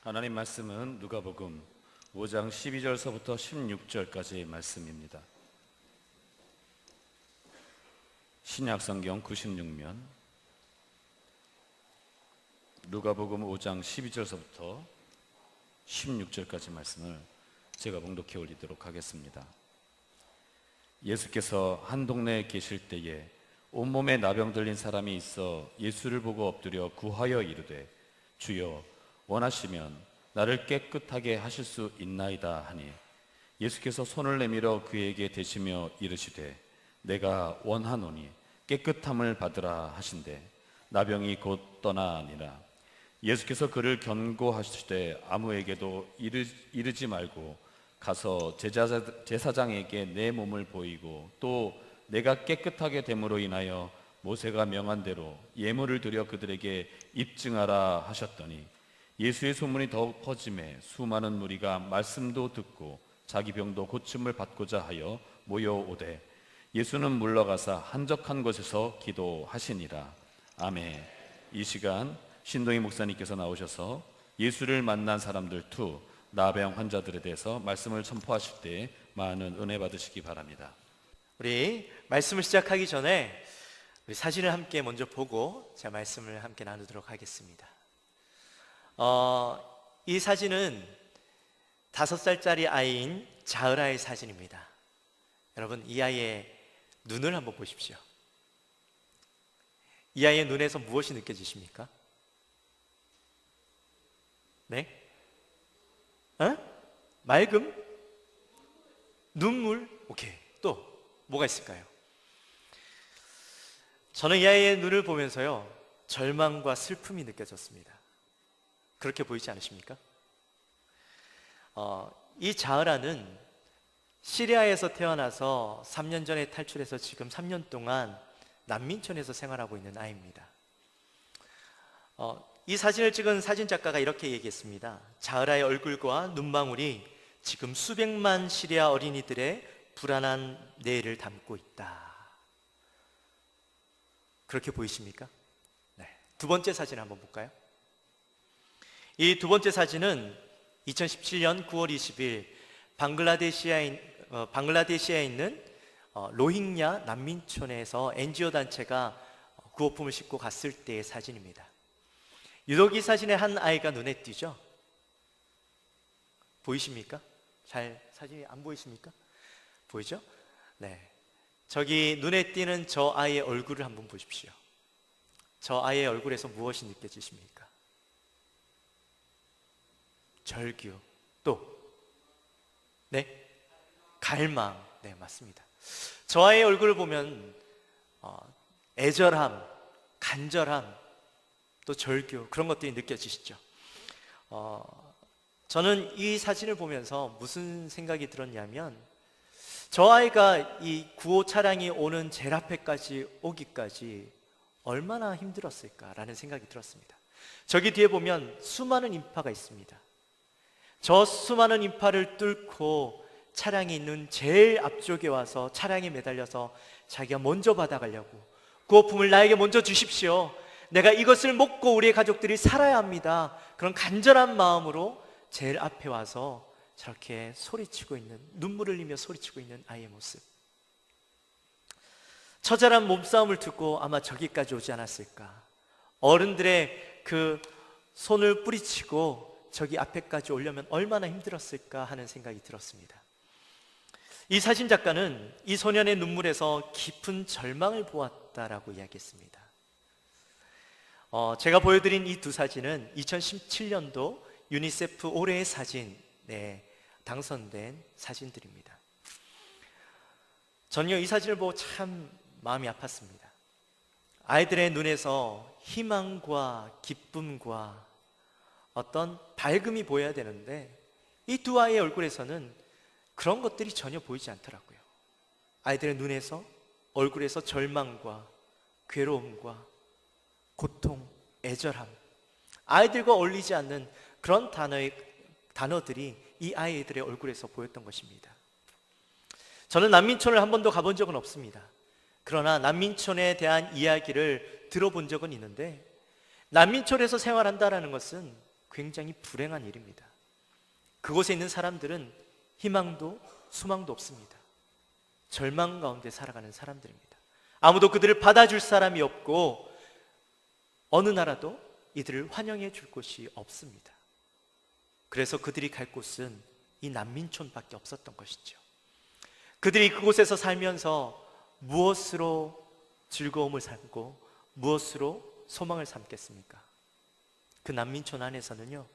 하나님 말씀은 누가복음 5장 12절서부터 16절까지의 말씀입니다. 신약성경 96면 누가복음 5장 12절서부터 16절까지 말씀을 제가 봉독해 올리도록 하겠습니다. 예수께서 한 동네에 계실 때에 온몸에 나병 들린 사람이 있어 예수를 보고 엎드려 구하여 이르되 주여 원하시면 나를 깨끗하게 하실 수 있나이다 하니 예수께서 손을 내밀어 그에게 대시며 이르시되 내가 원하노니 깨끗함을 받으라 하신대 나병이 곧 떠나니라. 예수께서 그를 권고하시되 아무에게도 이르지 말고 가서 제사장에게 내 몸을 보이고 또 내가 깨끗하게 됨으로 인하여 모세가 명한 대로 예물을 드려 그들에게 입증하라 하셨더니 예수의 소문이 더욱 퍼지매 수많은 무리가 말씀도 듣고 자기 병도 고침을 받고자 하여 모여오되 예수는 물러가사 한적한 곳에서 기도하시니라. 아멘. 이 시간 신동희 목사님께서 나오셔서 예수를 만난 사람들 2 나병 환자들에 대해서 말씀을 선포하실 때 많은 은혜 받으시기 바랍니다. 우리 말씀을 시작하기 전에 우리 사진을 함께 먼저 보고 제가 말씀을 함께 나누도록 하겠습니다. 이 사진은 5살짜리 아이인 자으라의 사진입니다. 여러분, 이 아이의 눈을 한번 보십시오. 이 아이의 눈에서 무엇이 느껴지십니까? 네? 맑음? 눈물? 오케이. 또 뭐가 있을까요? 저는 이 아이의 눈을 보면서요, 절망과 슬픔이 느껴졌습니다. 그렇게 보이지 않으십니까? 이 자으라는 시리아에서 태어나서 3년 전에 탈출해서 지금 3년 동안 난민촌에서 생활하고 있는 아이입니다. 이 사진을 찍은 사진작가가 이렇게 얘기했습니다. 자으라의 얼굴과 눈망울이 지금 수백만 시리아 어린이들의 불안한 내일을 담고 있다. 그렇게 보이십니까? 네. 두 번째 사진 한번 볼까요? 이 두 번째 사진은 2017년 9월 20일 방글라데시아에 있는 로힝야 난민촌에서 NGO 단체가 구호품을 싣고 갔을 때의 사진입니다. 유독 이 사진에 한 아이가 눈에 띄죠? 보이십니까? 잘 사진이 안 보이십니까? 보이죠? 네. 저기 눈에 띄는 저 아이의 얼굴을 한번 보십시오. 저 아이의 얼굴에서 무엇이 느껴지십니까? 절규. 또? 네? 갈망. 네, 맞습니다. 저 아이의 얼굴을 보면 애절함, 간절함, 또 절규, 그런 것들이 느껴지시죠? 저는 이 사진을 보면서 무슨 생각이 들었냐면, 저 아이가 이 구호 차량이 오는 제일 앞에까지 오기까지 얼마나 힘들었을까라는 생각이 들었습니다. 저기 뒤에 보면 수많은 인파가 있습니다. 저 수많은 인파를 뚫고 차량이 있는 제일 앞쪽에 와서 차량에 매달려서 자기가 먼저 받아가려고, 구호품을 나에게 먼저 주십시오, 내가 이것을 먹고 우리의 가족들이 살아야 합니다, 그런 간절한 마음으로 제일 앞에 와서 저렇게 소리치고 있는, 눈물을 흘리며 소리치고 있는 아이의 모습. 처절한 몸싸움을 두고 아마 저기까지 오지 않았을까. 어른들의 그 손을 뿌리치고 저기 앞에까지 오려면 얼마나 힘들었을까 하는 생각이 들었습니다. 이 사진 작가는 이 소년의 눈물에서 깊은 절망을 보았다라고 이야기했습니다. 제가 보여드린 이 두 사진은 2017년도 유니세프 올해의 사진에 당선된 사진들입니다. 전요 이 사진을 보고 참 마음이 아팠습니다. 아이들의 눈에서 희망과 기쁨과 어떤 밝음이 보여야 되는데 이 두 아이의 얼굴에서는 그런 것들이 전혀 보이지 않더라고요. 아이들의 눈에서, 얼굴에서 절망과 괴로움과 고통, 애절함, 아이들과 어울리지 않는 그런 단어들이 이 아이들의 얼굴에서 보였던 것입니다. 저는 난민촌을 한 번도 가본 적은 없습니다. 그러나 난민촌에 대한 이야기를 들어본 적은 있는데, 난민촌에서 생활한다는 것은 굉장히 불행한 일입니다. 그곳에 있는 사람들은 희망도 소망도 없습니다. 절망 가운데 살아가는 사람들입니다. 아무도 그들을 받아줄 사람이 없고 어느 나라도 이들을 환영해 줄 곳이 없습니다. 그래서 그들이 갈 곳은 이 난민촌밖에 없었던 것이죠. 그들이 그곳에서 살면서 무엇으로 즐거움을 삼고 무엇으로 소망을 삼겠습니까? 그 난민촌 안에서는요,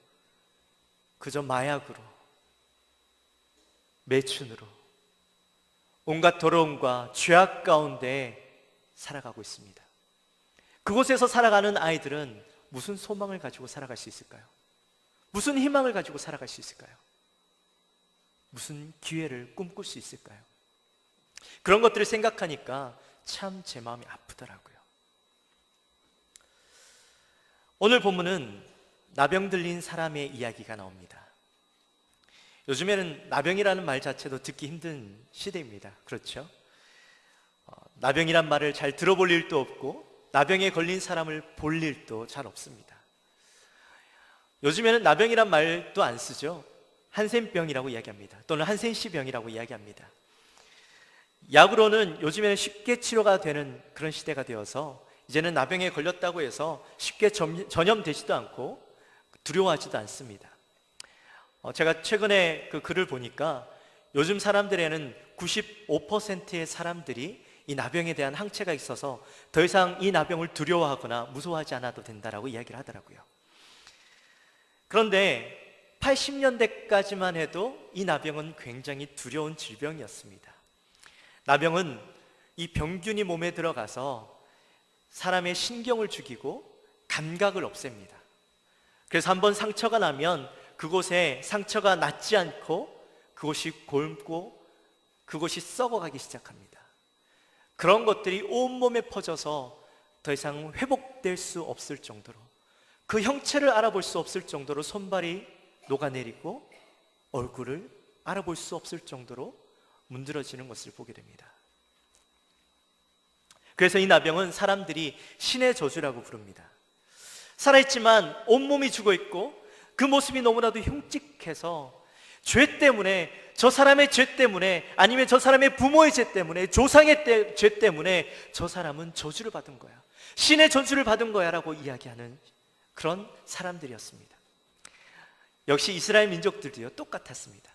그저 마약으로, 매춘으로, 온갖 더러움과 죄악 가운데 살아가고 있습니다. 그곳에서 살아가는 아이들은 무슨 소망을 가지고 살아갈 수 있을까요? 무슨 희망을 가지고 살아갈 수 있을까요? 무슨 기회를 꿈꿀 수 있을까요? 그런 것들을 생각하니까 참 제 마음이 아프더라고요. 오늘 본문은 나병 들린 사람의 이야기가 나옵니다. 요즘에는 나병이라는 말 자체도 듣기 힘든 시대입니다. 그렇죠? 나병이란 말을 잘 들어볼 일도 없고 나병에 걸린 사람을 볼 일도 잘 없습니다. 요즘에는 나병이란 말도 안 쓰죠. 한센병이라고 이야기합니다. 또는 한센시병이라고 이야기합니다. 약으로는 요즘에는 쉽게 치료가 되는 그런 시대가 되어서 이제는 나병에 걸렸다고 해서 쉽게 전염되지도 않고 두려워하지도 않습니다. 제가 최근에 그 글을 보니까 요즘 사람들에는 95%의 사람들이 이 나병에 대한 항체가 있어서 더 이상 이 나병을 두려워하거나 무서워하지 않아도 된다라고 이야기를 하더라고요. 그런데 80년대까지만 해도 이 나병은 굉장히 두려운 질병이었습니다. 나병은 이 병균이 몸에 들어가서 사람의 신경을 죽이고 감각을 없앱니다. 그래서 한번 상처가 나면 그곳에 상처가 낫지 않고 그곳이 곪고 그곳이 썩어가기 시작합니다. 그런 것들이 온몸에 퍼져서 더 이상 회복될 수 없을 정도로, 그 형체를 알아볼 수 없을 정도로 손발이 녹아내리고 얼굴을 알아볼 수 없을 정도로 문드러지는 것을 보게 됩니다. 그래서 이 나병은 사람들이 신의 저주라고 부릅니다. 살아있지만 온몸이 죽어있고 그 모습이 너무나도 흉측해서 죄 때문에, 저 사람의 죄 때문에, 아니면 저 사람의 부모의 죄 때문에, 조상의 죄 때문에 저 사람은 저주를 받은 거야, 신의 저주를 받은 거야 라고 이야기하는 그런 사람들이었습니다. 역시 이스라엘 민족들도요 똑같았습니다.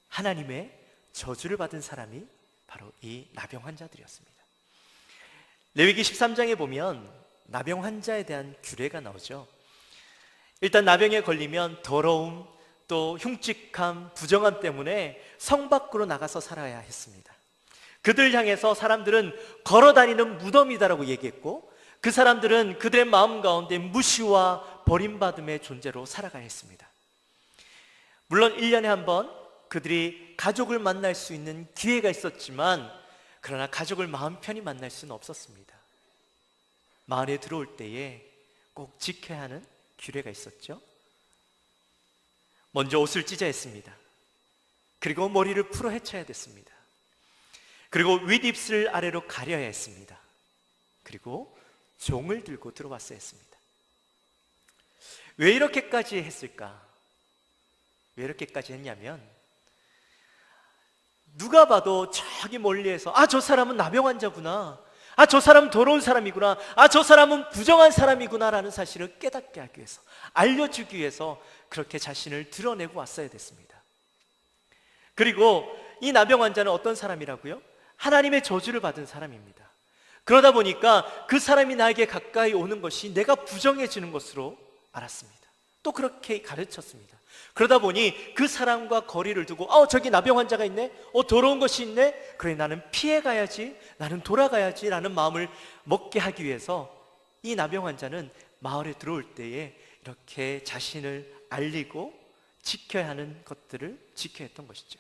하나님의 저주를 받은 사람이 바로 이 나병 환자들이었습니다. 레위기 13장에 보면 나병 환자에 대한 규례가 나오죠. 일단 나병에 걸리면 더러움, 또 흉측함, 부정함 때문에 성 밖으로 나가서 살아야 했습니다. 그들 향해서 사람들은 걸어다니는 무덤이다라고 얘기했고, 그 사람들은 그들의 마음 가운데 무시와 버림받음의 존재로 살아가야 했습니다. 물론 1년에 한 번 그들이 가족을 만날 수 있는 기회가 있었지만, 그러나 가족을 마음 편히 만날 수는 없었습니다. 마을에 들어올 때에 꼭 지켜야 하는 규례가 있었죠. 먼저 옷을 찢어야 했습니다. 그리고 머리를 풀어 헤쳐야 됐습니다. 그리고 윗입술 아래로 가려야 했습니다. 그리고 종을 들고 들어왔어야 했습니다. 왜 이렇게까지 했을까? 왜 이렇게까지 했냐면, 누가 봐도 저기 멀리에서 저 사람은 나병 환자구나, 저 사람은 더러운 사람이구나, 저 사람은 부정한 사람이구나 라는 사실을 깨닫게 하기 위해서, 알려주기 위해서 그렇게 자신을 드러내고 왔어야 됐습니다. 그리고 이 나병 환자는 어떤 사람이라고요? 하나님의 저주를 받은 사람입니다. 그러다 보니까 그 사람이 나에게 가까이 오는 것이 내가 부정해지는 것으로 알았습니다. 또 그렇게 가르쳤습니다. 그러다 보니 그 사람과 거리를 두고 저기 나병 환자가 있네, 더러운 것이 있네, 그래 나는 피해가야지, 나는 돌아가야지 라는 마음을 먹게 하기 위해서 이 나병 환자는 마을에 들어올 때에 이렇게 자신을 알리고 지켜야 하는 것들을 지켜야 했던 것이죠.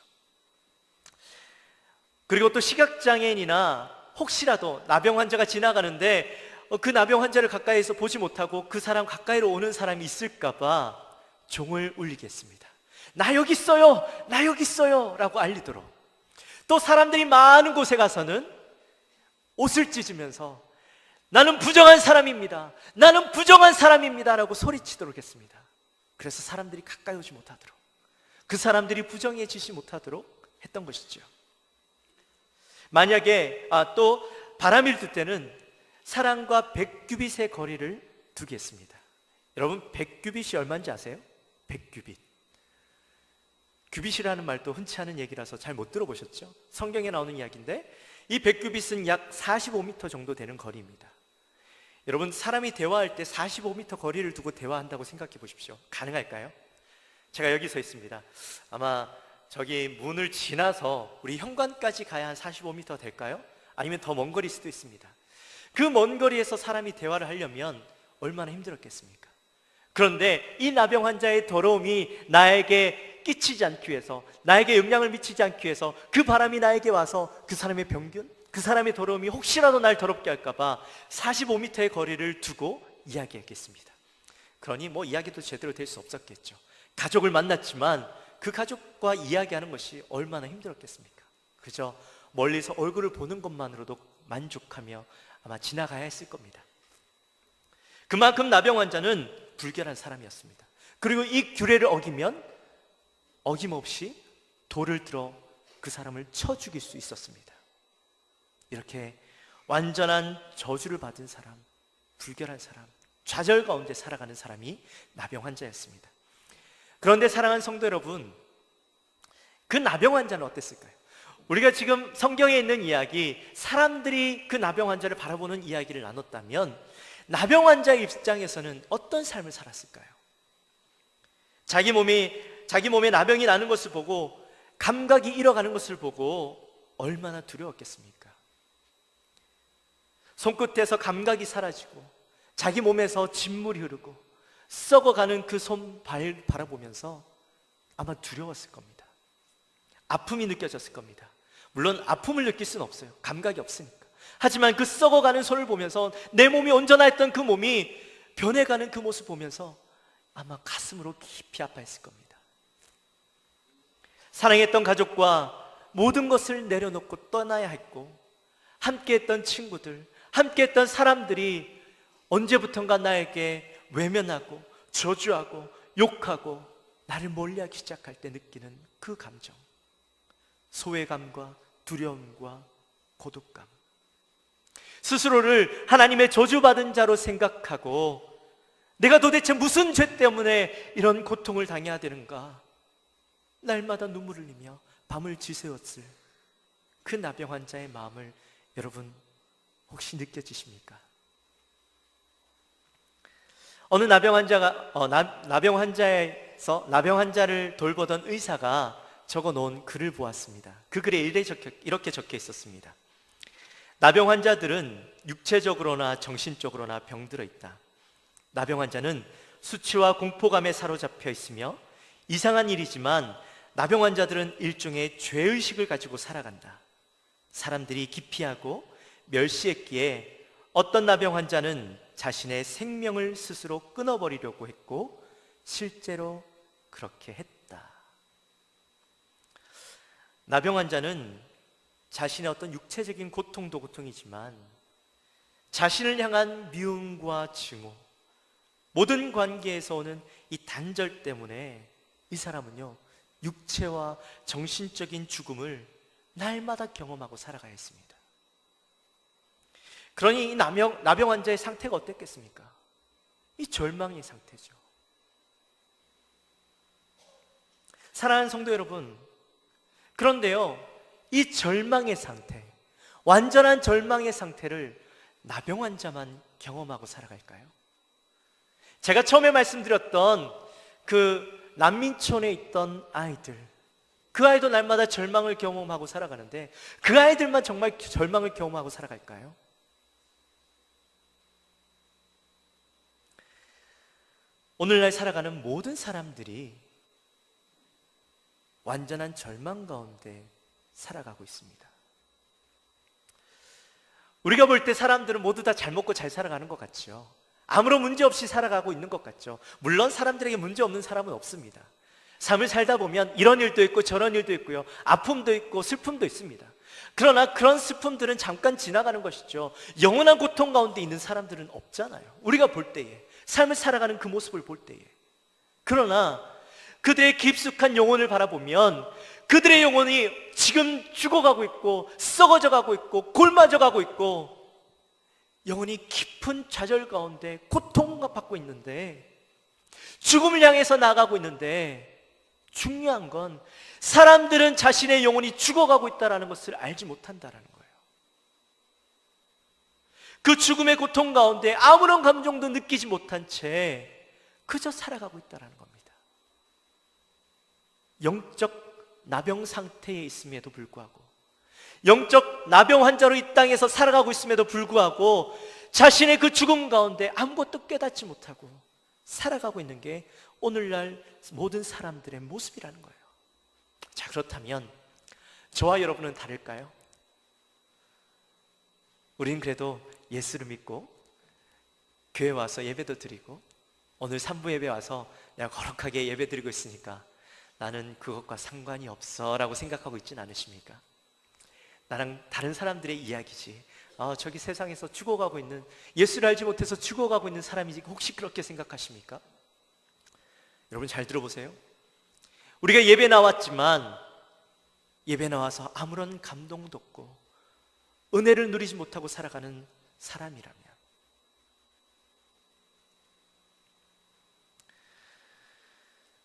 그리고 또 시각장애인이나 혹시라도 나병 환자가 지나가는데 그 나병 환자를 가까이에서 보지 못하고 그 사람 가까이로 오는 사람이 있을까봐 종을 울리게 했습니다. 나 여기 있어요, 나 여기 있어요 라고 알리도록. 또 사람들이 많은 곳에 가서는 옷을 찢으면서 나는 부정한 사람입니다, 나는 부정한 사람입니다 라고 소리치도록 했습니다. 그래서 사람들이 가까이 오지 못하도록, 그 사람들이 부정해지지 못하도록 했던 것이죠. 만약에 또 바람이 불 때는 사람과 100규빗의 거리를 두게 했습니다. 여러분 100규빗이 얼마인지 아세요? 100규빗. 규빗이라는 말도 흔치 않은 얘기라서 잘 못 들어보셨죠? 성경에 나오는 이야기인데 이 100규빗은 약 45m 정도 되는 거리입니다. 여러분 사람이 대화할 때 45m 거리를 두고 대화한다고 생각해 보십시오. 가능할까요? 제가 여기 서 있습니다. 아마 저기 문을 지나서 우리 현관까지 가야 한 45m 될까요? 아니면 더 먼 거리일 수도 있습니다. 그 먼 거리에서 사람이 대화를 하려면 얼마나 힘들었겠습니까? 그런데 이 나병 환자의 더러움이 나에게 끼치지 않기 위해서, 나에게 영향을 미치지 않기 위해서 그 바람이 나에게 와서 그 사람의 병균, 그 사람의 더러움이 혹시라도 날 더럽게 할까봐 45m의 거리를 두고 이야기했겠습니다. 그러니 뭐 이야기도 제대로 될 수 없었겠죠. 가족을 만났지만 그 가족과 이야기하는 것이 얼마나 힘들었겠습니까? 그저 멀리서 얼굴을 보는 것만으로도 만족하며 아마 지나가야 했을 겁니다. 그만큼 나병 환자는 불결한 사람이었습니다. 그리고 이 규례를 어기면 어김없이 돌을 들어 그 사람을 쳐 죽일 수 있었습니다. 이렇게 완전한 저주를 받은 사람, 불결한 사람, 좌절 가운데 살아가는 사람이 나병 환자였습니다. 그런데 사랑하는 성도 여러분, 그 나병 환자는 어땠을까요? 우리가 지금 성경에 있는 이야기, 사람들이 그 나병 환자를 바라보는 이야기를 나눴다면 나병 환자의 입장에서는 어떤 삶을 살았을까요? 자기 몸에 나병이 나는 것을 보고, 감각이 잃어가는 것을 보고 얼마나 두려웠겠습니까? 손끝에서 감각이 사라지고 자기 몸에서 진물이 흐르고 썩어가는 그 손발 바라보면서 아마 두려웠을 겁니다. 아픔이 느껴졌을 겁니다. 물론 아픔을 느낄 수는 없어요. 감각이 없으니까. 하지만 그 썩어가는 손을 보면서, 내 몸이 온전했던 그 몸이 변해가는 그 모습 보면서 아마 가슴으로 깊이 아파했을 겁니다. 사랑했던 가족과 모든 것을 내려놓고 떠나야 했고, 함께했던 친구들, 함께했던 사람들이 언제부턴가 나에게 외면하고 저주하고 욕하고 나를 멀리하기 시작할 때 느끼는 그 감정, 소외감과 두려움과 고독감, 스스로를 하나님의 저주받은 자로 생각하고 내가 도대체 무슨 죄 때문에 이런 고통을 당해야 되는가, 날마다 눈물을 흘리며 밤을 지새웠을 그 나병 환자의 마음을 여러분 혹시 느껴지십니까? 어느 나병 환자를 돌보던 의사가 적어 놓은 글을 보았습니다. 그 글에 이렇게 적혀 있었습니다. 나병 환자들은 육체적으로나 정신적으로나 병들어 있다. 나병 환자는 수치와 공포감에 사로잡혀 있으며, 이상한 일이지만 나병 환자들은 일종의 죄의식을 가지고 살아간다. 사람들이 기피하고 멸시했기에 어떤 나병 환자는 자신의 생명을 스스로 끊어버리려고 했고 실제로 그렇게 했다. 나병 환자는 자신의 어떤 육체적인 고통도 고통이지만 자신을 향한 미움과 증오, 모든 관계에서 오는 이 단절 때문에 이 사람은요, 육체와 정신적인 죽음을 날마다 경험하고 살아가야 했습니다. 그러니 이 나병 환자의 상태가 어땠겠습니까? 이 절망의 상태죠. 사랑하는 성도 여러분, 그런데요, 이 절망의 상태, 완전한 절망의 상태를 나병 환자만 경험하고 살아갈까요? 제가 처음에 말씀드렸던 그 난민촌에 있던 아이들, 그 아이도 날마다 절망을 경험하고 살아가는데 그 아이들만 정말 절망을 경험하고 살아갈까요? 오늘날 살아가는 모든 사람들이 완전한 절망 가운데 살아가고 있습니다. 우리가 볼 때 사람들은 모두 다 잘 먹고 잘 살아가는 것 같죠. 아무런 문제 없이 살아가고 있는 것 같죠. 물론 사람들에게 문제 없는 사람은 없습니다. 삶을 살다 보면 이런 일도 있고 저런 일도 있고요, 아픔도 있고 슬픔도 있습니다. 그러나 그런 슬픔들은 잠깐 지나가는 것이죠. 영원한 고통 가운데 있는 사람들은 없잖아요. 우리가 볼 때에, 삶을 살아가는 그 모습을 볼 때에 그러나 그들의 깊숙한 영혼을 바라보면 그들의 영혼이 지금 죽어가고 있고 썩어져 가고 있고 골마져 가고 있고 영혼이 깊은 좌절 가운데 고통받고 있는데, 죽음을 향해서 나아가고 있는데, 중요한 건 사람들은 자신의 영혼이 죽어가고 있다는 것을 알지 못한다는 거예요. 그 죽음의 고통 가운데 아무런 감정도 느끼지 못한 채 그저 살아가고 있다는 겁니다. 영적 나병 상태에 있음에도 불구하고, 영적 나병 환자로 이 땅에서 살아가고 있음에도 불구하고 자신의 그 죽음 가운데 아무것도 깨닫지 못하고 살아가고 있는 게 오늘날 모든 사람들의 모습이라는 거예요. 자, 그렇다면 저와 여러분은 다를까요? 우리는 그래도 예수를 믿고 교회 와서 예배도 드리고 오늘 3부 예배 와서 내가 거룩하게 예배 드리고 있으니까 나는 그것과 상관이 없어 라고 생각하고 있진 않으십니까? 나랑 다른 사람들의 이야기지, 저기 세상에서 죽어가고 있는, 예수를 알지 못해서 죽어가고 있는 사람이지, 혹시 그렇게 생각하십니까? 여러분 잘 들어보세요. 우리가 예배 나왔지만 예배 나와서 아무런 감동도 없고 은혜를 누리지 못하고 살아가는 사람이라면,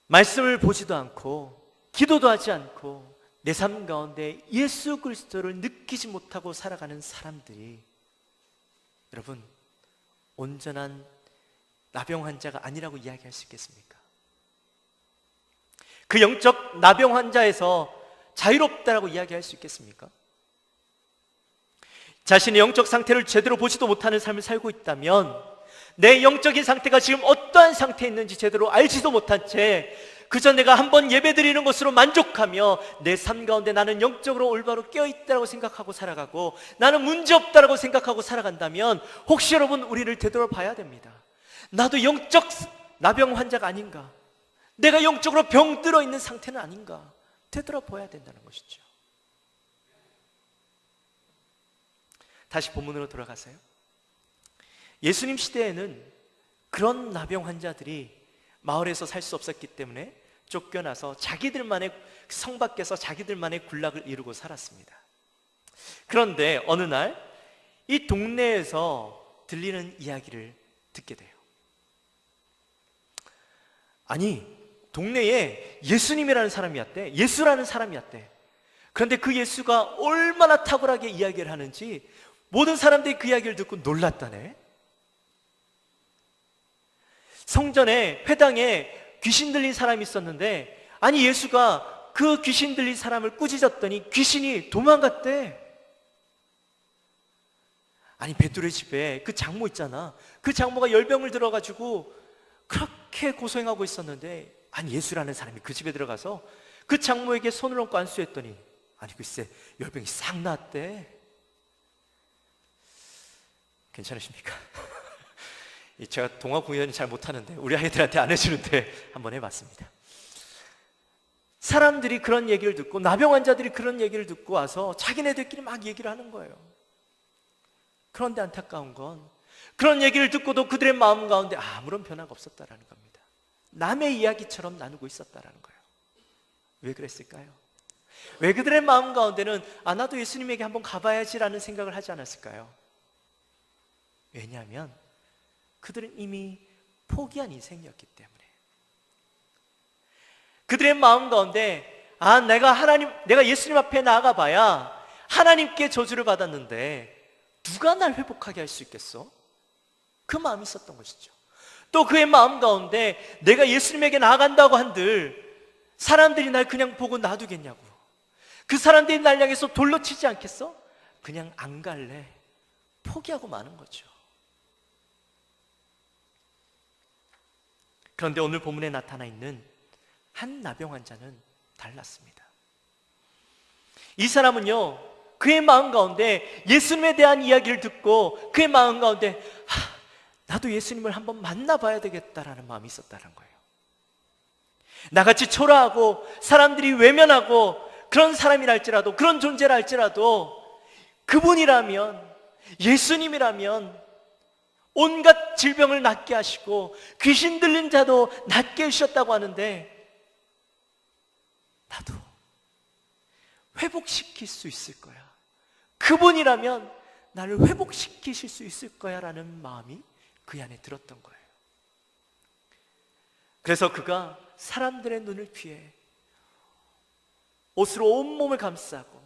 말씀을 보지도 않고 기도도 하지 않고 내 삶 가운데 예수 그리스도를 느끼지 못하고 살아가는 사람들이, 여러분, 온전한 나병 환자가 아니라고 이야기할 수 있겠습니까? 그 영적 나병 환자에서 자유롭다라고 이야기할 수 있겠습니까? 자신의 영적 상태를 제대로 보지도 못하는 삶을 살고 있다면, 내 영적인 상태가 지금 어떠한 상태에 있는지 제대로 알지도 못한 채 그저 내가 한번 예배드리는 것으로 만족하며 내 삶 가운데 나는 영적으로 올바로 깨어있다고 생각하고 살아가고 나는 문제없다고 생각하고 살아간다면, 혹시 여러분 우리를 되돌아봐야 됩니다. 나도 영적 나병 환자가 아닌가, 내가 영적으로 병들어 있는 상태는 아닌가 되돌아봐야 된다는 것이죠. 다시 본문으로 돌아가세요. 예수님 시대에는 그런 나병 환자들이 마을에서 살 수 없었기 때문에 쫓겨나서 자기들만의 성 밖에서 자기들만의 군락을 이루고 살았습니다. 그런데 어느 날 이 동네에서 들리는 이야기를 듣게 돼요. 아니, 동네에 예수님이라는 사람이 왔대. 예수라는 사람이 왔대. 그런데 그 예수가 얼마나 탁월하게 이야기를 하는지 모든 사람들이 그 이야기를 듣고 놀랐다네. 성전에, 회당에 귀신 들린 사람이 있었는데, 아니 예수가 그 귀신 들린 사람을 꾸짖었더니 귀신이 도망갔대. 아니 베드로의 집에 그 장모 있잖아, 그 장모가 열병을 들어가지고 그렇게 고생하고 있었는데, 아니 예수라는 사람이 그 집에 들어가서 그 장모에게 손을 얹고 안수했더니 아니 글쎄 열병이 싹 났대. 괜찮으십니까? 제가 동화 공연을 잘 못하는데 우리 아이들한테 안 해주는데 한번 해봤습니다. 사람들이 그런 얘기를 듣고, 나병 환자들이 그런 얘기를 듣고 와서 자기네들끼리 막 얘기를 하는 거예요. 그런데 안타까운 건 그런 얘기를 듣고도 그들의 마음 가운데 아무런 변화가 없었다라는 겁니다. 남의 이야기처럼 나누고 있었다라는 거예요. 왜 그랬을까요? 왜 그들의 마음 가운데는 나도 예수님에게 한번 가봐야지라는 생각을 하지 않았을까요? 왜냐하면 그들은 이미 포기한 인생이었기 때문에. 그들의 마음 가운데 내가 예수님 앞에 나아가 봐야 하나님께 저주를 받았는데 누가 날 회복하게 할 수 있겠어? 그 마음이 있었던 것이죠. 또 그의 마음 가운데 내가 예수님에게 나아간다고 한들 사람들이 날 그냥 보고 놔두겠냐고, 그 사람들이 날 향해서 돌로 치지 않겠어? 그냥 안 갈래, 포기하고 마는 거죠. 그런데 오늘 본문에 나타나 있는 한 나병 환자는 달랐습니다. 이 사람은요, 그의 마음 가운데 예수님에 대한 이야기를 듣고 그의 마음 가운데 나도 예수님을 한번 만나봐야 되겠다라는 마음이 있었다는 거예요. 나같이 초라하고 사람들이 외면하고 그런 사람이라 할지라도, 그런 존재라 할지라도 그분이라면, 예수님이라면 온갖 질병을 낫게 하시고 귀신 들린 자도 낫게 해주셨다고 하는데, 나도 회복시킬 수 있을 거야, 그분이라면 나를 회복시키실 수 있을 거야 라는 마음이 그 안에 들었던 거예요. 그래서 그가 사람들의 눈을 피해 옷으로 온몸을 감싸고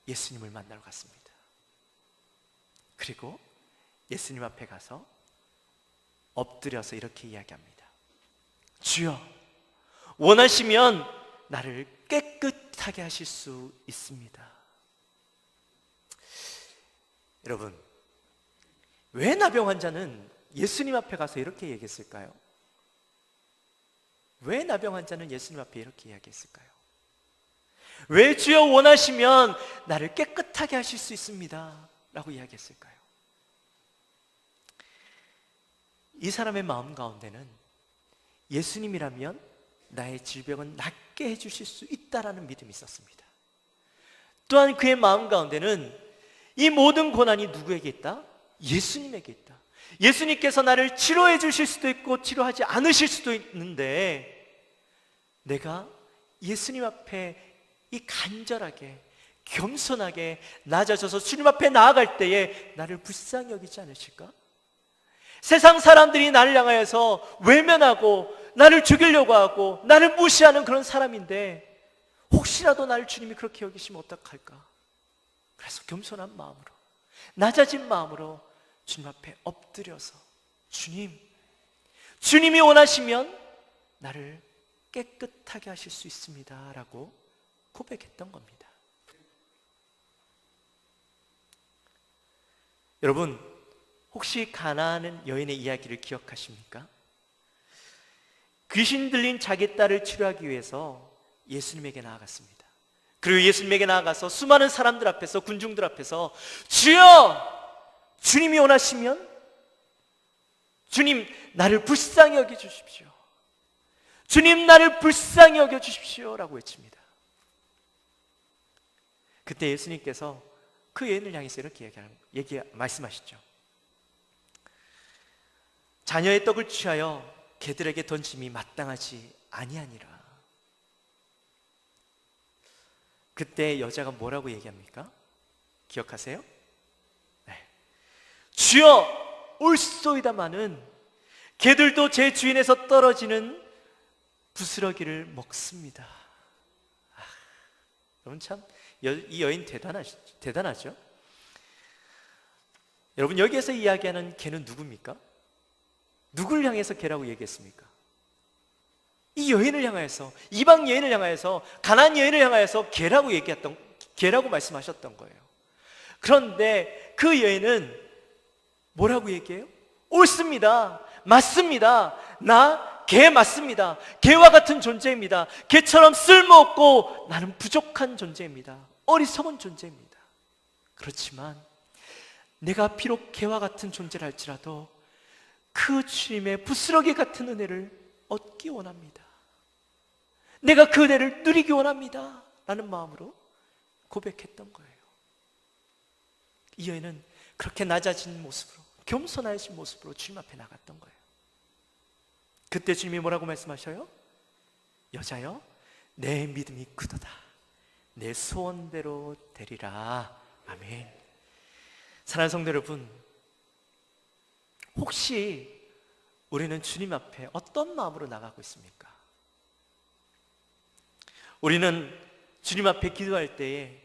예수님을 만나러 갔습니다. 그리고 예수님 앞에 가서 엎드려서 이렇게 이야기합니다. 주여, 원하시면 나를 깨끗하게 하실 수 있습니다. 여러분, 왜 나병 환자는 예수님 앞에 가서 이렇게 얘기했을까요? 왜 나병 환자는 예수님 앞에 이렇게 이야기했을까요? 왜 주여 원하시면 나를 깨끗하게 하실 수 있습니다 라고 이야기했을까요? 이 사람의 마음 가운데는 예수님이라면 나의 질병은 낫게 해주실 수 있다라는 믿음이 있었습니다. 또한 그의 마음 가운데는 이 모든 고난이 누구에게 있다? 예수님에게 있다. 예수님께서 나를 치료해 주실 수도 있고 치료하지 않으실 수도 있는데, 내가 예수님 앞에 이 간절하게 겸손하게 낮아져서 주님 앞에 나아갈 때에 나를 불쌍히 여기지 않으실까? 세상 사람들이 나를 향하여서 외면하고 나를 죽이려고 하고 나를 무시하는 그런 사람인데, 혹시라도 나를 주님이 그렇게 여기시면 어떡할까? 그래서 겸손한 마음으로, 낮아진 마음으로 주님 앞에 엎드려서, 주님이 원하시면 나를 깨끗하게 하실 수 있습니다 라고 고백했던 겁니다. 여러분, 혹시 가나안 여인의 이야기를 기억하십니까? 귀신 들린 자기 딸을 치료하기 위해서 예수님에게 나아갔습니다. 그리고 예수님에게 나아가서 수많은 사람들 앞에서, 군중들 앞에서, 주여! 주님이 원하시면 주님 나를 불쌍히 여겨주십시오, 주님 나를 불쌍히 여겨주십시오 라고 외칩니다. 그때 예수님께서 그 여인을 향해서 이렇게 말씀하시죠. 자녀의 떡을 취하여 개들에게 던짐이 마땅하지 아니하니라. 그때 여자가 뭐라고 얘기합니까? 기억하세요? 네. 주여, 올소이다마는 개들도 제 주인에서 떨어지는 부스러기를 먹습니다. 여러분, 참 이 여인 대단하죠? 여러분, 여기에서 이야기하는 개는 누굽니까? 누굴 향해서 개라고 얘기했습니까? 이 여인을 향하여서, 이방 여인을 향하여서, 가나안 여인을 향하여서 개라고 말씀하셨던 거예요. 그런데 그 여인은 뭐라고 얘기해요? 옳습니다, 맞습니다, 나 개 맞습니다, 개와 같은 존재입니다, 개처럼 쓸모없고 나는 부족한 존재입니다, 어리석은 존재입니다. 그렇지만 내가 비록 개와 같은 존재를 할지라도 그 주님의 부스러기 같은 은혜를 얻기 원합니다, 내가 그 은혜를 누리기 원합니다 라는 마음으로 고백했던 거예요. 이 여인은 그렇게 낮아진 모습으로, 겸손하신 모습으로 주님 앞에 나갔던 거예요. 그때 주님이 뭐라고 말씀하셔요? 여자여, 내 믿음이 크도다, 내 소원대로 되리라. 아멘. 사랑하는 성도 여러분, 혹시 우리는 주님 앞에 어떤 마음으로 나가고 있습니까? 우리는 주님 앞에 기도할 때에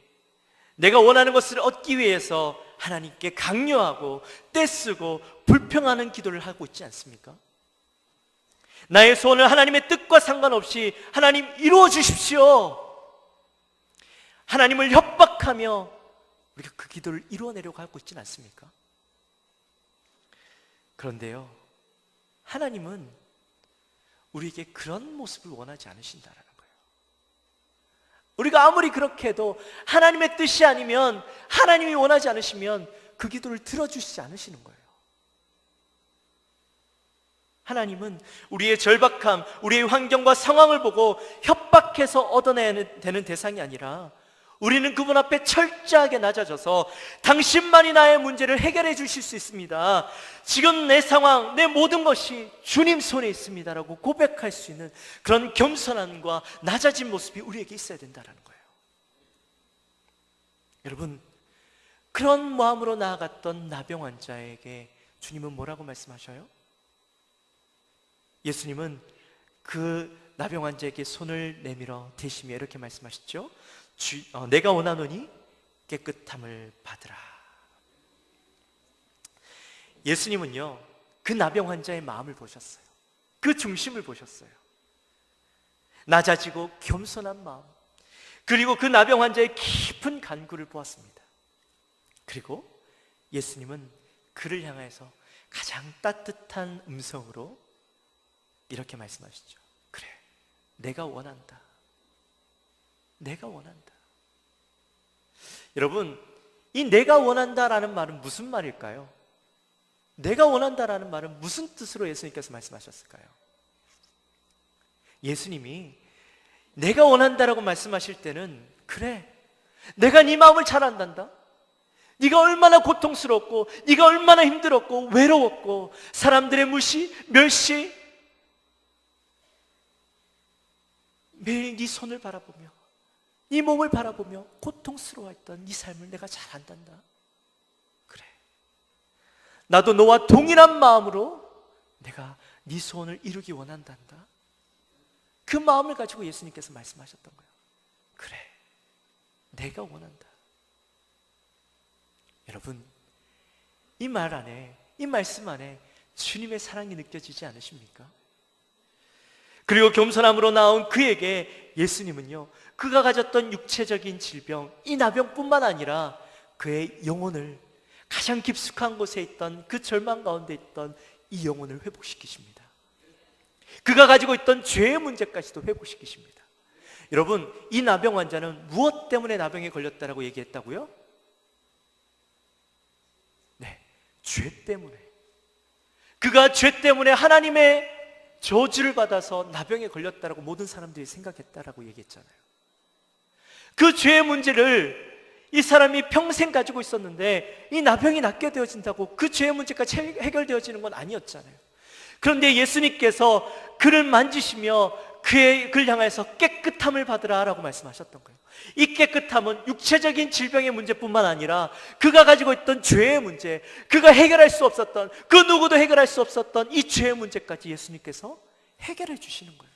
내가 원하는 것을 얻기 위해서 하나님께 강요하고 떼쓰고 불평하는 기도를 하고 있지 않습니까? 나의 소원을 하나님의 뜻과 상관없이 하나님 이루어 주십시오, 하나님을 협박하며 우리가 그 기도를 이루어내려고 하고 있지는 않습니까? 그런데요, 하나님은 우리에게 그런 모습을 원하지 않으신다라는 거예요. 우리가 아무리 그렇게 해도 하나님의 뜻이 아니면, 하나님이 원하지 않으시면 그 기도를 들어주시지 않으시는 거예요. 하나님은 우리의 절박함, 우리의 환경과 상황을 보고 협박해서 얻어내야 되는 대상이 아니라 우리는 그분 앞에 철저하게 낮아져서 당신만이 나의 문제를 해결해 주실 수 있습니다. 지금 내 상황, 내 모든 것이 주님 손에 있습니다라고 고백할 수 있는 그런 겸손함과 낮아진 모습이 우리에게 있어야 된다는 거예요. 여러분, 그런 마음으로 나아갔던 나병 환자에게 주님은 뭐라고 말씀하셔요? 예수님은 그 나병 환자에게 손을 내밀어 대시며 이렇게 말씀하셨죠. 내가 원하노니 깨끗함을 받으라. 예수님은요, 그 나병 환자의 마음을 보셨어요. 그 중심을 보셨어요. 낮아지고 겸손한 마음, 그리고 그 나병 환자의 깊은 간구를 보았습니다. 그리고 예수님은 그를 향해서 가장 따뜻한 음성으로 이렇게 말씀하시죠. 그래, 내가 원한다. 내가 원한다. 여러분, 이 내가 원한다라는 말은 무슨 말일까요? 내가 원한다라는 말은 무슨 뜻으로 예수님께서 말씀하셨을까요? 예수님이 내가 원한다라고 말씀하실 때는, 그래, 내가 네 마음을 잘 안단다. 네가 얼마나 고통스럽고 네가 얼마나 힘들었고 외로웠고 사람들의 무시, 멸시, 매일 네 손을 바라보며 네 몸을 바라보며 고통스러워했던 네 삶을 내가 잘 안단다. 그래, 나도 너와 동일한 마음으로 내가 네 소원을 이루기 원한단다. 그 마음을 가지고 예수님께서 말씀하셨던 거예요. 그래, 내가 원한다. 여러분, 이 말 안에, 이 말씀 안에 주님의 사랑이 느껴지지 않으십니까? 그리고 겸손함으로 나온 그에게 예수님은요, 그가 가졌던 육체적인 질병, 이 나병뿐만 아니라 그의 영혼을, 가장 깊숙한 곳에 있던 그 절망 가운데 있던 이 영혼을 회복시키십니다. 그가 가지고 있던 죄의 문제까지도 회복시키십니다. 여러분, 이 나병 환자는 무엇 때문에 나병에 걸렸다라고 얘기했다고요? 네, 죄 때문에. 그가 죄 때문에 하나님의 저주를 받아서 나병에 걸렸다라고 모든 사람들이 생각했다라고 얘기했잖아요. 그 죄의 문제를 이 사람이 평생 가지고 있었는데 이 나병이 낫게 되어진다고 그 죄의 문제까지 해결되어지는 건 아니었잖아요. 그런데 예수님께서 그를 만지시며 그를 향해서 깨끗함을 받으라 라고 말씀하셨던 거예요. 이 깨끗함은 육체적인 질병의 문제뿐만 아니라 그가 가지고 있던 죄의 문제, 그가 해결할 수 없었던, 그 누구도 해결할 수 없었던 이 죄의 문제까지 예수님께서 해결해 주시는 거예요.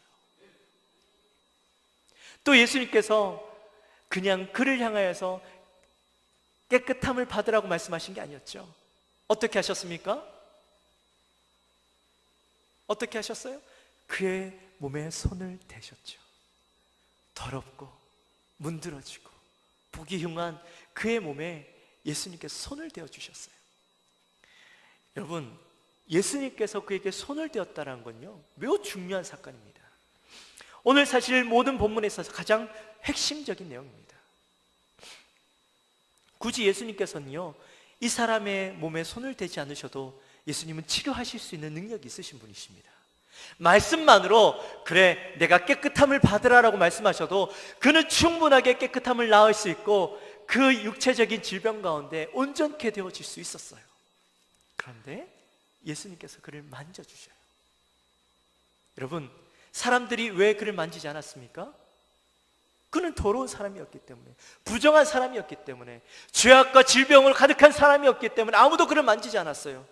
또 예수님께서 그냥 그를 향하여서 깨끗함을 받으라고 말씀하신 게 아니었죠. 어떻게 하셨습니까? 어떻게 하셨어요? 그의 몸에 손을 대셨죠. 더럽고 문드러지고 보기 흉한 그의 몸에 예수님께서 손을 대어 주셨어요. 여러분, 예수님께서 그에게 손을 대었다는 건요, 매우 중요한 사건입니다. 오늘 사실 모든 본문에 있어서 가장 핵심적인 내용입니다. 굳이 예수님께서는요, 이 사람의 몸에 손을 대지 않으셔도 예수님은 치료하실 수 있는 능력이 있으신 분이십니다. 말씀만으로 그래, 내가 깨끗함을 받으라라고 말씀하셔도 그는 충분하게 깨끗함을 낳을 수 있고 그 육체적인 질병 가운데 온전케 되어질 수 있었어요. 그런데 예수님께서 그를 만져주셔요. 여러분, 사람들이 왜 그를 만지지 않았습니까? 그는 더러운 사람이었기 때문에, 부정한 사람이었기 때문에, 죄악과 질병을 가득한 사람이었기 때문에 아무도 그를 만지지 않았어요.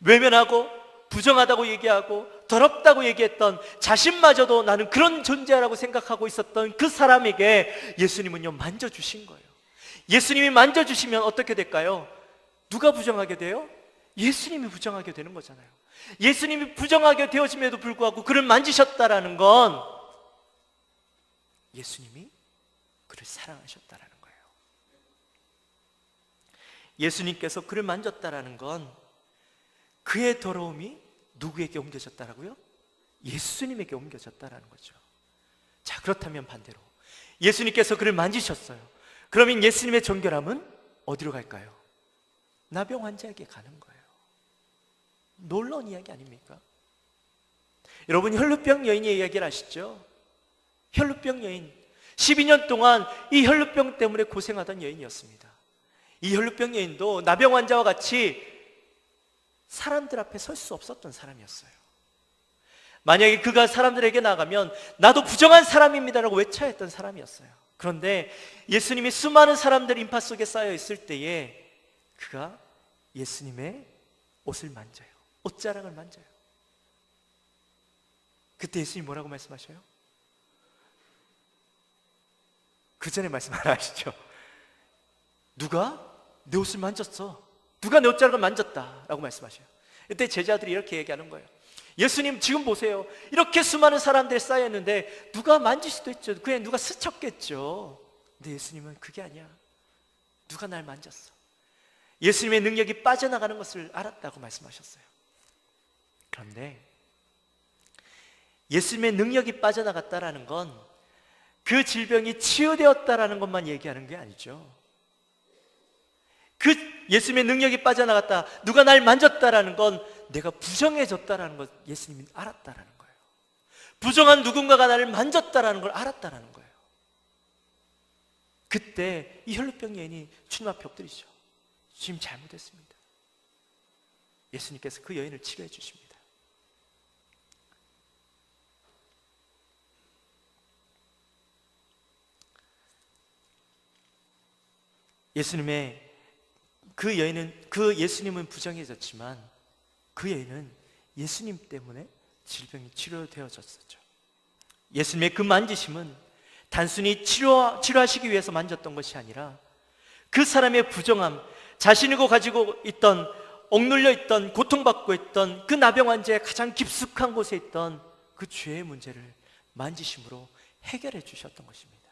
외면하고 부정하다고 얘기하고 더럽다고 얘기했던 자신마저도 나는 그런 존재라고 생각하고 있었던 그 사람에게 예수님은요, 만져주신 거예요. 예수님이 만져주시면 어떻게 될까요? 누가 부정하게 돼요? 예수님이 부정하게 되는 거잖아요. 예수님이 부정하게 되어짐에도 불구하고 그를 만지셨다라는 건 예수님이 그를 사랑하셨다라는 거예요. 예수님께서 그를 만졌다라는 건 그의 더러움이 누구에게 옮겨졌다라고요? 예수님에게 옮겨졌다라는 거죠. 자, 그렇다면 반대로 예수님께서 그를 만지셨어요. 그러면 예수님의 정결함은 어디로 갈까요? 나병 환자에게 가는 거예요. 놀라운 이야기 아닙니까? 여러분, 혈루병 여인의 이야기를 아시죠? 혈루병 여인, 12년 동안 이 혈루병 때문에 고생하던 여인이었습니다. 이 혈루병 여인도 나병 환자와 같이 사람들 앞에 설 수 없었던 사람이었어요. 만약에 그가 사람들에게 나가면 나도 부정한 사람입니다라고 외쳐야 했던 사람이었어요. 그런데 예수님이 수많은 사람들 인파 속에 쌓여 있을 때에 그가 예수님의 옷을 만져요. 옷자락을 만져요. 그때 예수님이 뭐라고 말씀하셔요? 그 전에 말씀 하나 하시죠. 누가 내 옷을 만졌어? 누가 내 옷자락을 만졌다? 라고 말씀하셔요. 이때 제자들이 이렇게 얘기하는 거예요. 예수님 지금 보세요. 이렇게 수많은 사람들이 쌓였는데 누가 만질 수도 있죠. 그냥 누가 스쳤겠죠. 근데 예수님은 그게 아니야. 누가 날 만졌어. 예수님의 능력이 빠져나가는 것을 알았다고 말씀하셨어요. 그런데 예수님의 능력이 빠져나갔다라는 건 그 질병이 치유되었다라는 것만 얘기하는 게 아니죠. 그 예수님의 능력이 빠져나갔다, 누가 날 만졌다라는 건 내가 부정해졌다라는 것 예수님이 알았다라는 거예요. 부정한 누군가가 나를 만졌다라는 걸 알았다라는 거예요. 그때 이 혈루병 여인이 주님 앞에 엎드리죠. 주님 잘못했습니다. 예수님께서 그 여인을 치료해 주십니다. 예수님의 그 예수님은 부정해졌지만 그 여인은 예수님 때문에 질병이 치료되어졌었죠. 예수님의 그 만지심은 단순히 치료하시기 위해서 만졌던 것이 아니라 그 사람의 부정함, 자신이 가지고 있던, 억눌려 있던, 고통받고 있던 그 나병 환자의 가장 깊숙한 곳에 있던 그 죄의 문제를 만지심으로 해결해 주셨던 것입니다.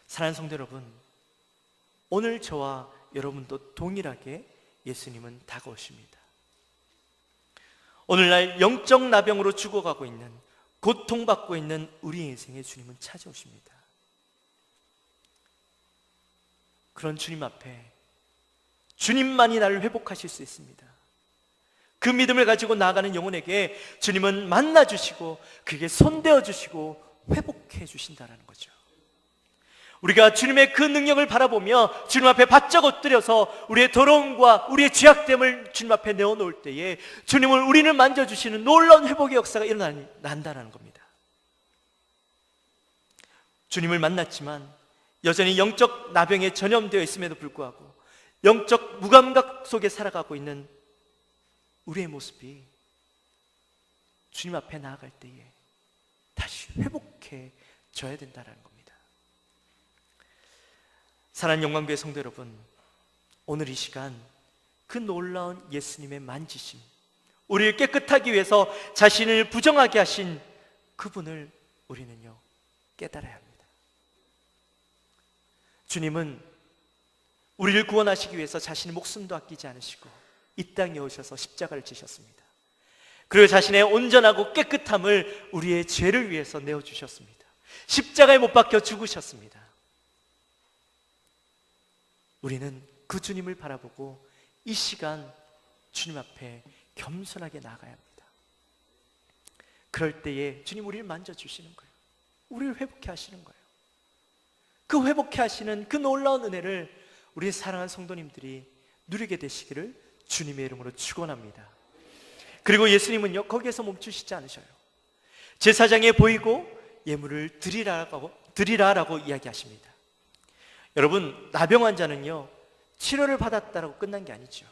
사랑하는 성도 여러분, 오늘 저와 여러분도 동일하게 예수님은 다가오십니다. 오늘날 영적 나병으로 죽어가고 있는, 고통받고 있는 우리 인생에 주님은 찾아오십니다. 그런 주님 앞에 주님만이 나를 회복하실 수 있습니다. 그 믿음을 가지고 나아가는 영혼에게 주님은 만나주시고 그에게 손대어 주시고 회복해 주신다는 거죠. 우리가 주님의 그 능력을 바라보며 주님 앞에 바짝 엎드려서 우리의 더러움과 우리의 죄악됨을 주님 앞에 내어놓을 때에 주님은 우리를 만져주시는 놀라운 회복의 역사가 일어난다는 겁니다. 주님을 만났지만 여전히 영적 나병에 전염되어 있음에도 불구하고 영적 무감각 속에 살아가고 있는 우리의 모습이 주님 앞에 나아갈 때에 다시 회복해져야 된다는 겁니다. 사랑하는 영광교회 성도 여러분, 오늘 이 시간 그 놀라운 예수님의 만지심, 우리를 깨끗하기 위해서 자신을 부정하게 하신 그분을 우리는요 깨달아야 합니다. 주님은 우리를 구원하시기 위해서 자신의 목숨도 아끼지 않으시고 이 땅에 오셔서 십자가를 지셨습니다. 그리고 자신의 온전하고 깨끗함을 우리의 죄를 위해서 내어주셨습니다. 십자가에 못 박혀 죽으셨습니다. 우리는 그 주님을 바라보고 이 시간 주님 앞에 겸손하게 나아가야 합니다. 그럴 때에 주님 우리를 만져주시는 거예요. 우리를 회복해 하시는 거예요. 그 회복해 하시는 그 놀라운 은혜를 우리 사랑하는 성도님들이 누리게 되시기를 주님의 이름으로 축원합니다. 그리고 예수님은요 거기에서 멈추시지 않으셔요. 제사장에 보이고 예물을 드리라라고 이야기하십니다. 여러분, 나병 환자는요 치료를 받았다라고 끝난 게 아니죠.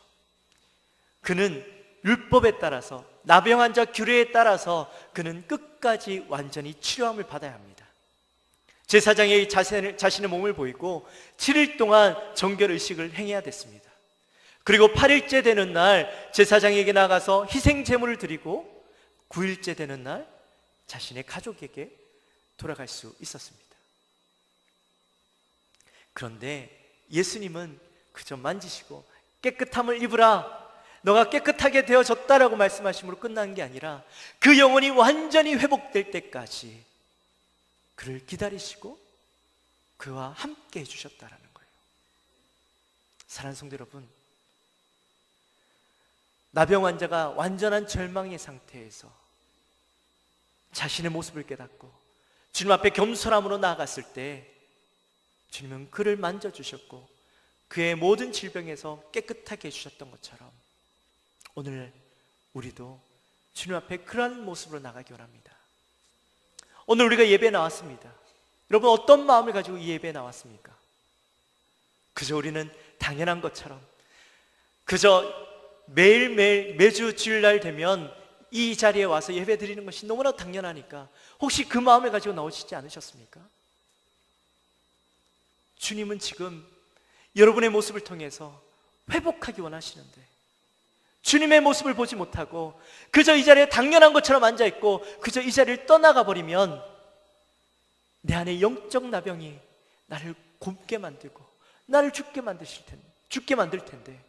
그는 율법에 따라서, 나병 환자 규례에 따라서 그는 끝까지 완전히 치료함을 받아야 합니다. 제사장이 자신의 몸을 보이고 7일 동안 정결의식을 행해야 됐습니다. 그리고 8일째 되는 날 제사장에게 나가서 희생 제물을 드리고 9일째 되는 날 자신의 가족에게 돌아갈 수 있었습니다. 그런데 예수님은 그저 만지시고 깨끗함을 입으라, 너가 깨끗하게 되어졌다라고 말씀하심으로 끝난 게 아니라 그 영혼이 완전히 회복될 때까지 그를 기다리시고 그와 함께 해주셨다라는 거예요. 사랑하는 성도 여러분, 나병 환자가 완전한 절망의 상태에서 자신의 모습을 깨닫고 주님 앞에 겸손함으로 나아갔을 때 주님은 그를 만져주셨고 그의 모든 질병에서 깨끗하게 해주셨던 것처럼 오늘 우리도 주님 앞에 그러한 모습으로 나가기 원합니다. 오늘 우리가 예배에 나왔습니다. 여러분, 어떤 마음을 가지고 이 예배에 나왔습니까? 그저 우리는 당연한 것처럼, 그저 매일매일 매주 주일날 되면 이 자리에 와서 예배 드리는 것이 너무나 당연하니까 혹시 그 마음을 가지고 나오시지 않으셨습니까? 주님은 지금 여러분의 모습을 통해서 회복하기 원하시는데 주님의 모습을 보지 못하고 그저 이 자리에 당연한 것처럼 앉아있고 그저 이 자리를 떠나가 버리면 내 안에 영적 나병이 나를 곪게 만들고 나를 죽게 만들 텐데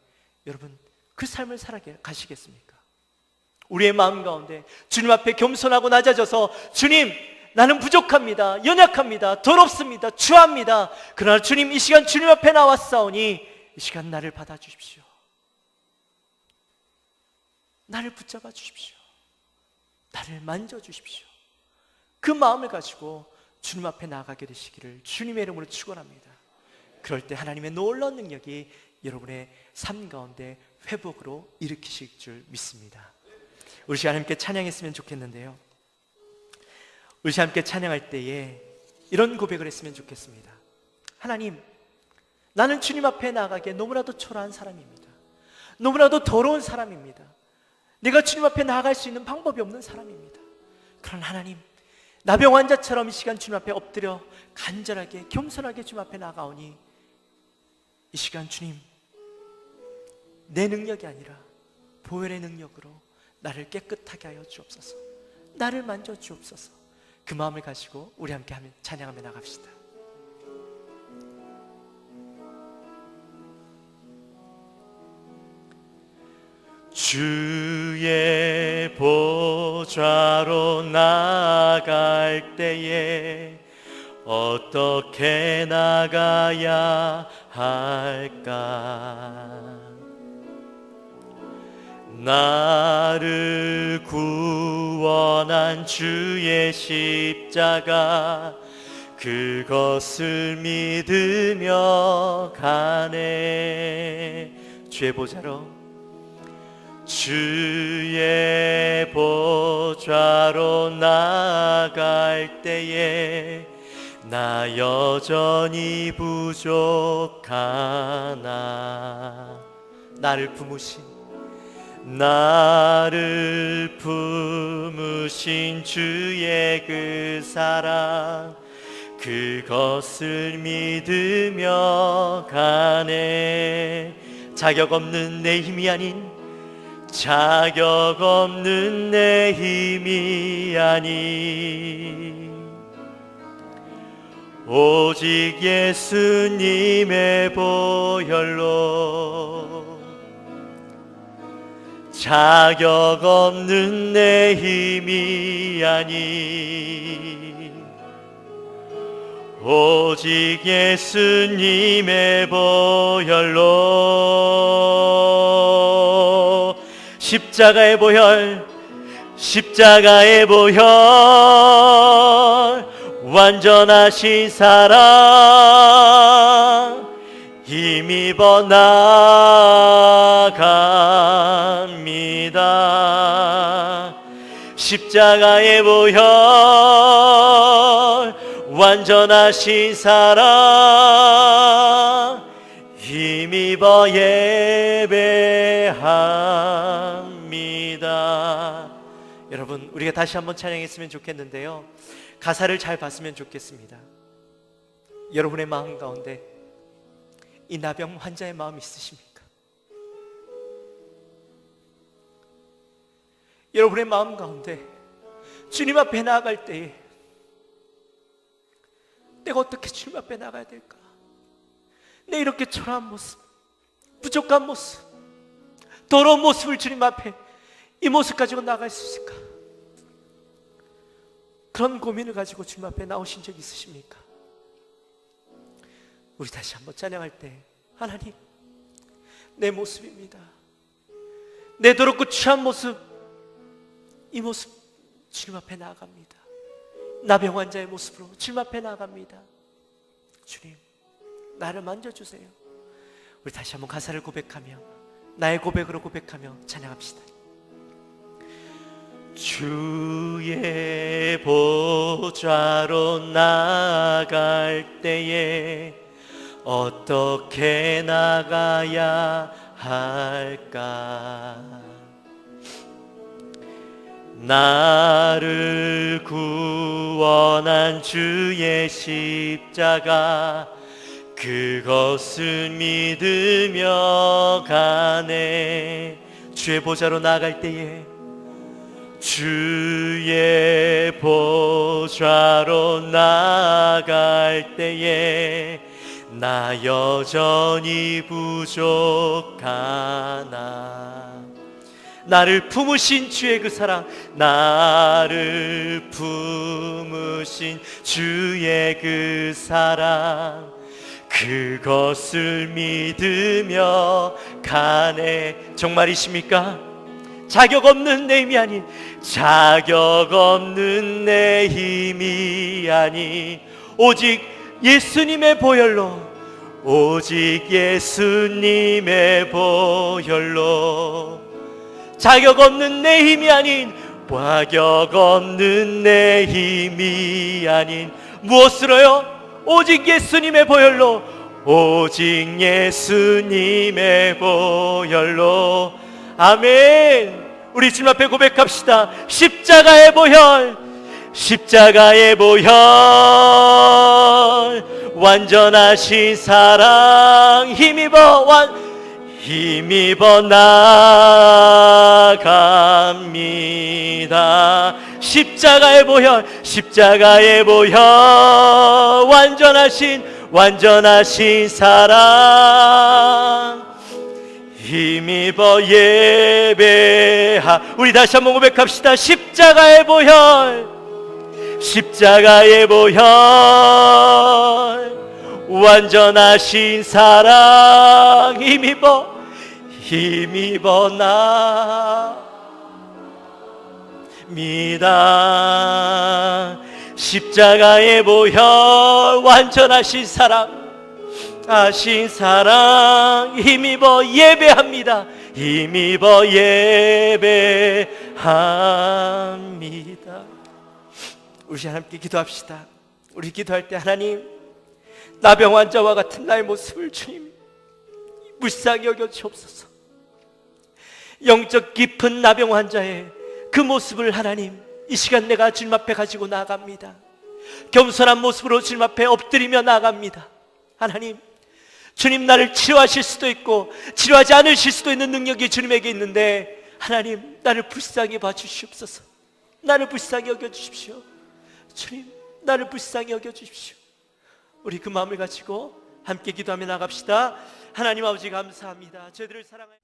여러분, 그 삶을 살아가시겠습니까? 우리의 마음 가운데 주님 앞에 겸손하고 낮아져서 주님, 나는 부족합니다, 연약합니다, 더럽습니다, 추합니다. 그러나 주님, 이 시간 주님 앞에 나왔사오니 이 시간 나를 받아주십시오. 나를 붙잡아 주십시오. 나를 만져주십시오. 그 마음을 가지고 주님 앞에 나아가게 되시기를 주님의 이름으로 축원합니다. 그럴 때 하나님의 놀라운 능력이 여러분의 삶 가운데 회복으로 일으키실 줄 믿습니다. 우리 시간 함께 찬양했으면 좋겠는데요, 우리 시간 함께 찬양할 때에 이런 고백을 했으면 좋겠습니다. 하나님, 나는 주님 앞에 나아가기에 너무나도 초라한 사람입니다. 너무나도 더러운 사람입니다. 내가 주님 앞에 나아갈 수 있는 방법이 없는 사람입니다. 그러나 하나님, 나병 환자처럼 이 시간 주님 앞에 엎드려 간절하게 겸손하게 주님 앞에 나아가오니 이 시간 주님, 내 능력이 아니라 보혈의 능력으로 나를 깨끗하게 하여 주옵소서. 나를 만져 주옵소서. 그 마음을 가지고 우리 함께 찬양하며 나갑시다. 주의 보좌로 나아갈 때에 어떻게 나가야 할까? 나를 구원한 주의 십자가, 그것을 믿으며 가네. 주의 보좌로, 주의 보좌로 나아갈 때에 나 여전히 부족하나. 나를 품으신 주의 그 사랑, 그것을 믿으며 가네. 자격 없는 내 힘이 아닌 오직 예수님의 보혈로, 자격 없는 내 힘이 아닌 오직 예수님의 보혈로. 십자가의 보혈, 완전하신 사랑 힘입어 나아갑니다. 십자가의 보혈, 완전하신 사랑 힘입어 예배합니다. 여러분, 우리가 다시 한번 찬양했으면 좋겠는데요, 가사를 잘 봤으면 좋겠습니다. 여러분의 마음 가운데 이 나병 환자의 마음이 있으십니까? 여러분의 마음 가운데 주님 앞에 나아갈 때에 내가 어떻게 주님 앞에 나가야 될까? 내 이렇게 초라한 모습, 부족한 모습, 더러운 모습을 주님 앞에 이 모습 가지고 나갈 수 있을까? 그런 고민을 가지고 주님 앞에 나오신 적 있으십니까? 우리 다시 한번 찬양할 때, 하나님, 내 모습입니다. 내 더럽고 취한 모습, 이 모습 주님 앞에 나아갑니다. 나병 환자의 모습으로 주님 앞에 나갑니다. 주님, 나를 만져주세요. 우리 다시 한번 가사를 고백하며, 나의 고백으로 고백하며 찬양합시다. 주의 보좌로 나아갈 때에 어떻게 나가야 할까? 나를 구원한 주의 십자가, 그것을 믿으며 가네. 주의 보좌로 나아갈 때에, 주의 보좌로 나아갈 때에 나 여전히 부족하나. 나를 품으신 주의 그 사랑, 나를 품으신 주의 그 사랑, 그것을 믿으며 가네. 정말이십니까? 자격 없는 내 힘이 아닌, 자격 없는 내 힘이 아닌 오직 예수님의 보혈로, 오직 예수님의 보혈로. 자격 없는 내 힘이 아닌, 자격 없는 내 힘이 아닌 무엇으로요? 오직 예수님의 보혈로, 오직 예수님의 보혈로. 아멘. 우리 주님 앞에 고백합시다. 십자가의 보혈, 십자가의 보혈, 완전하신 사랑 힘입어 나갑니다. 십자가의 보혈, 십자가의 보혈, 완전하신 사랑 힘입어 예배하. 우리 다시 한번 고백합시다. 십자가의 보혈, 십자가의 보혈, 완전하신 사랑 힘입어 나갑니다. 십자가의 보혈, 완전하신 사랑, 하신 사랑 힘입어 예배합니다. 힘입어 예배합니다. 우리 함께 기도합시다. 우리 기도할 때, 하나님, 나병 환자와 같은 나의 모습을 주님 불쌍히 여겨 주옵소서. 영적 깊은 나병 환자의 그 모습을 하나님, 이 시간 내가 주님 앞에 가지고 나아갑니다. 겸손한 모습으로 주님 앞에 엎드리며 나아갑니다. 하나님, 주님, 나를 치료하실 수도 있고 치료하지 않으실 수도 있는 능력이 주님에게 있는데, 하나님, 나를 불쌍히 봐주시옵소서. 나를 불쌍히 여겨주십시오. 주님, 나를 불쌍히 여겨주십시오. 우리 그 마음을 가지고 함께 기도하며 나갑시다. 하나님 아버지, 감사합니다. 저희들을 사랑하여